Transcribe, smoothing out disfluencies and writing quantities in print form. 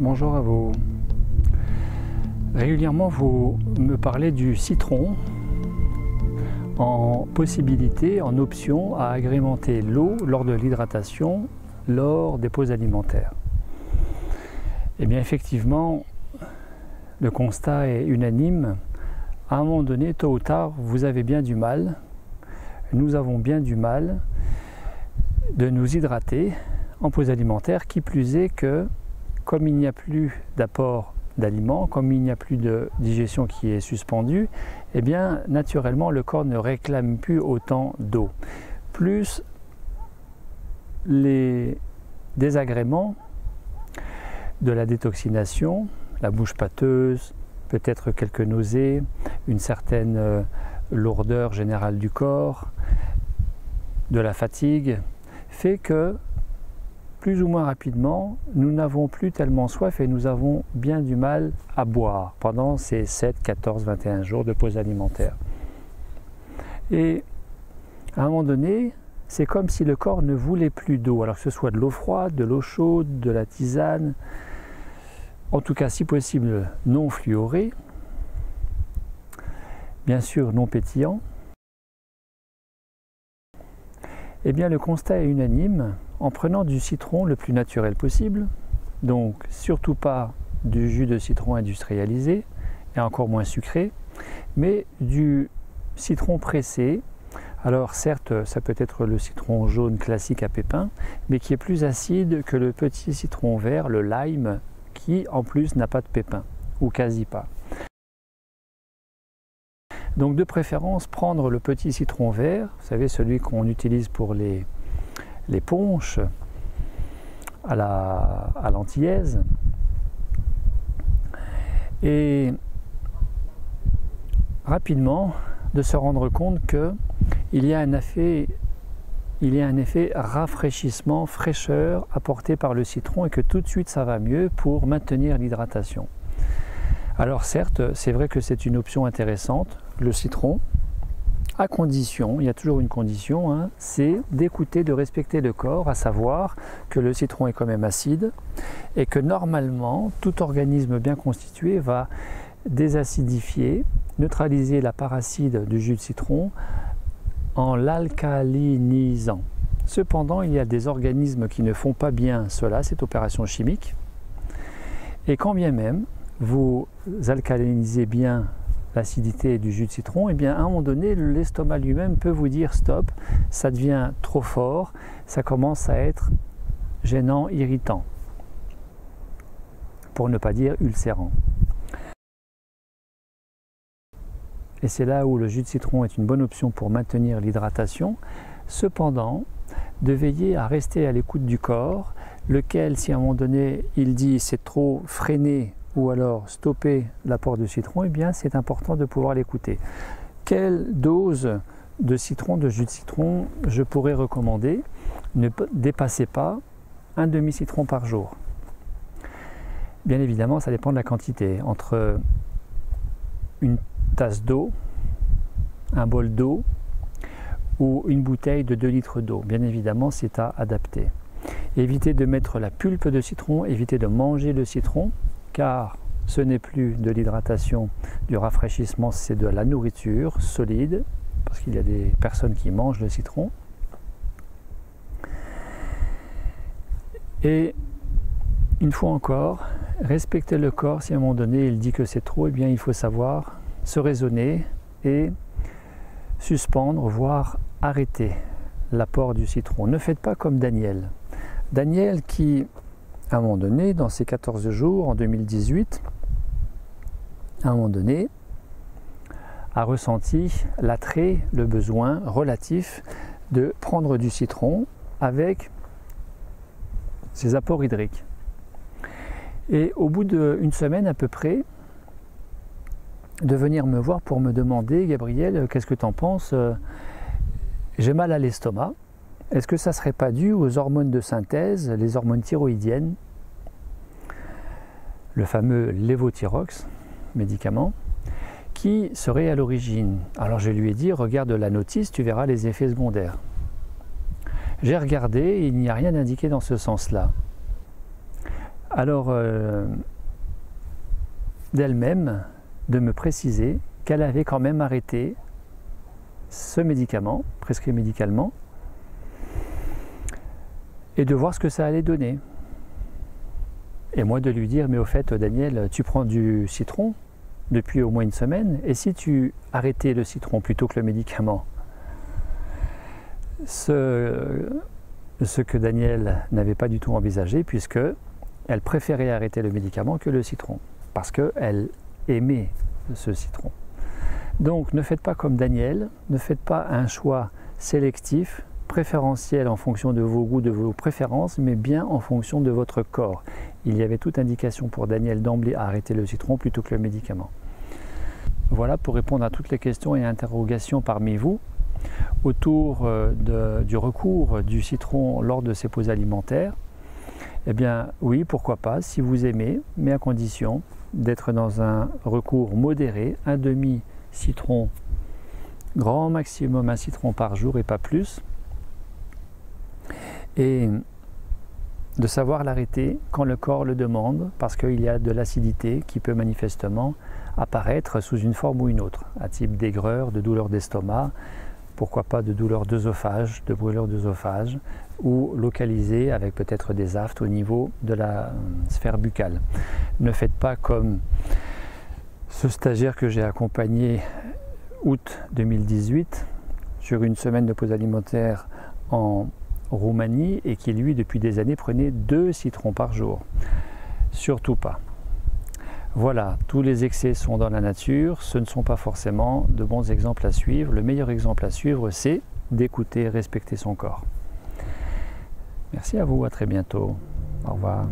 bonjour à vous. Régulièrement, vous me parlez du citron en possibilité, en option à agrémenter l'eau lors de l'hydratation, lors des pauses alimentaires. Eh bien, effectivement, le constat est unanime. À un moment donné, tôt ou tard, vous avez bien du mal, nous avons bien du mal de nous hydrater en pause alimentaire, qui plus est que, comme il n'y a plus d'apport d'aliments, comme il n'y a plus de digestion qui est suspendue, eh bien, naturellement, le corps ne réclame plus autant d'eau. Plus les désagréments de la détoxination, la bouche pâteuse, peut-être quelques nausées, une certaine lourdeur générale du corps, de la fatigue, fait que plus ou moins rapidement, nous n'avons plus tellement soif et nous avons bien du mal à boire pendant ces 7, 14, 21 jours de pause alimentaire. Et à un moment donné, c'est comme si le corps ne voulait plus d'eau, alors que ce soit de l'eau froide, de l'eau chaude, de la tisane, en tout cas si possible non fluoré, bien sûr non pétillant. Eh bien, le constat est unanime. En prenant du citron le plus naturel possible, donc surtout pas du jus de citron industrialisé et encore moins sucré, mais du citron pressé. Alors certes, ça peut être le citron jaune classique à pépins, mais qui est plus acide que le petit citron vert, le lime, qui en plus n'a pas de pépins, ou quasi pas. Donc de préférence, prendre le petit citron vert, vous savez, celui qu'on utilise pour les punchs à l'antillaise, et rapidement de se rendre compte qu'il y a un effet rafraîchissement, fraîcheur apporté par le citron et que tout de suite ça va mieux pour maintenir l'hydratation. Alors certes, c'est vrai que c'est une option intéressante, le citron, à condition, il y a toujours une condition, hein, c'est d'écouter, de respecter le corps, à savoir que le citron est quand même acide et que normalement, tout organisme bien constitué va désacidifier, neutraliser la part acide du jus de citron en l'alcalinisant. Cependant, il y a des organismes qui ne font pas bien cela, cette opération chimique, et quand bien même vous alcalinisez bien l'acidité du jus de citron, et bien à un moment donné, l'estomac lui-même peut vous dire stop, ça devient trop fort, ça commence à être gênant, irritant, pour ne pas dire ulcérant. Et c'est là où le jus de citron est une bonne option pour maintenir l'hydratation. Cependant, de veiller à rester à l'écoute du corps, lequel, si à un moment donné, il dit c'est trop freiné, ou alors stopper l'apport de citron, eh bien c'est important de pouvoir l'écouter. Quelle dose de citron, de jus de citron, je pourrais recommander? Ne dépassez pas un demi-citron par jour. Bien évidemment, ça dépend de la quantité. Entre une tasse d'eau, un bol d'eau ou une bouteille de 2 litres d'eau. Bien évidemment, c'est à adapter. Évitez de mettre la pulpe de citron, évitez de manger le citron, car ce n'est plus de l'hydratation, du rafraîchissement, c'est de la nourriture solide, parce qu'il y a des personnes qui mangent le citron. Et une fois encore, respectez le corps. Si à un moment donné il dit que c'est trop, eh bien il faut savoir se raisonner et suspendre, voire arrêter l'apport du citron. Ne faites pas comme Daniel. Daniel qui, à un moment donné, dans ces 14 jours, en 2018, à un moment donné, a ressenti l'attrait, le besoin relatif de prendre du citron avec ses apports hydriques. Et au bout d'une semaine à peu près, de venir me voir pour me demander « Gabriel, qu'est-ce que tu en penses? J'ai mal à l'estomac. Est-ce que ça ne serait pas dû aux hormones de synthèse, les hormones thyroïdiennes, le fameux lévothyrox, médicament, qui serait à l'origine ?» Alors je lui ai dit « Regarde la notice, tu verras les effets secondaires. » J'ai regardé et il n'y a rien indiqué dans ce sens-là. Alors, d'elle-même, de me préciser qu'elle avait quand même arrêté ce médicament, prescrit médicalement, et de voir ce que ça allait donner. Et moi de lui dire, mais au fait Daniel, tu prends du citron depuis au moins une semaine, et si tu arrêtais le citron plutôt que le médicament? Ce que Daniel n'avait pas du tout envisagé, puisque elle préférait arrêter le médicament que le citron, parce qu'elle aimait ce citron. Donc ne faites pas comme Daniel, ne faites pas un choix sélectif, préférentiel en fonction de vos goûts, de vos préférences, mais bien en fonction de votre corps. Il y avait toute indication pour Daniel d'emblée à arrêter le citron plutôt que le médicament. Voilà pour répondre à toutes les questions et interrogations parmi vous autour du recours du citron lors de ces pauses alimentaires. Eh bien oui, pourquoi pas, si vous aimez, mais à condition d'être dans un recours modéré, un demi-citron, grand maximum un citron par jour et pas plus, et de savoir l'arrêter quand le corps le demande, parce qu'il y a de l'acidité qui peut manifestement apparaître sous une forme ou une autre, à type d'aigreur, de douleur d'estomac, pourquoi pas de douleur d'œsophage, de brûlure d'œsophage, ou localisée avec peut-être des aftes au niveau de la sphère buccale. Ne faites pas comme ce stagiaire que j'ai accompagné août 2018 sur une semaine de pause alimentaire en Roumanie et qui lui depuis des années prenait 2 citrons par jour. Surtout pas. Voilà, tous les excès sont dans la nature, ce ne sont pas forcément de bons exemples à suivre. Le meilleur exemple à suivre, c'est d'écouter et respecter son corps. Merci à vous, à très bientôt. Au revoir.